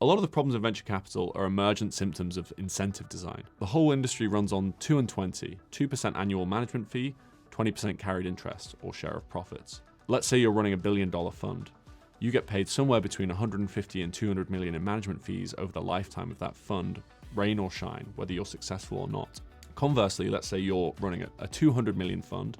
A lot of the problems in venture capital are emergent symptoms of incentive design. The whole industry runs on 2 and 20, 2% annual management fee, 20% carried interest or share of profits. Let's say you're running $1 billion fund. You get paid somewhere between 150 and 200 million in management fees over the lifetime of that fund, rain or shine, whether you're successful or not. Conversely, let's say you're running a 200 million fund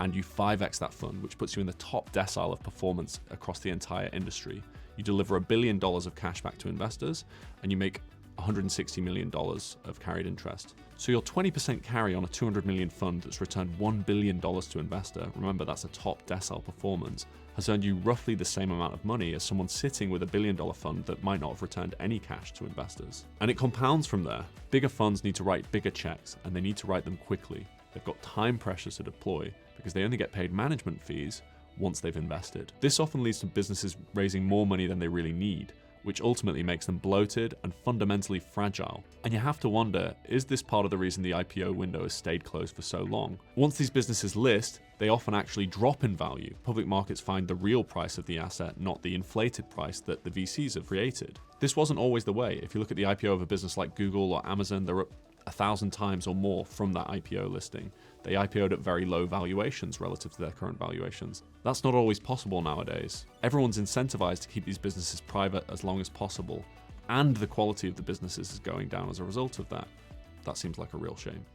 and you 5x that fund, which puts you in the top decile of performance across the entire industry. You deliver $1 billion of cash back to investors and you make $160 million of carried interest. So your 20% carry on a 200 million fund that's returned $1 billion to investor, remember that's a top decile performance, has earned you roughly the same amount of money as someone sitting with $1 billion fund that might not have returned any cash to investors. And it compounds from there. Bigger funds need to write bigger checks and they need to write them quickly. They've got time pressures to deploy because they only get paid management fees once they've invested. This often leads to businesses raising more money than they really need, which ultimately makes them bloated and fundamentally fragile. And you have to wonder, is this part of the reason the IPO window has stayed closed for so long? Once these businesses list, they often actually drop in value. Public markets find the real price of the asset, not the inflated price that the VCs have created. This wasn't always the way. If you look at the IPO of a business like Google or Amazon, they're up 1,000 times or more from that IPO listing. They IPO'd at very low valuations relative to their current valuations. That's not always possible nowadays. Everyone's incentivized to keep these businesses private as long as possible, and the quality of the businesses is going down as a result of that. That seems like a real shame.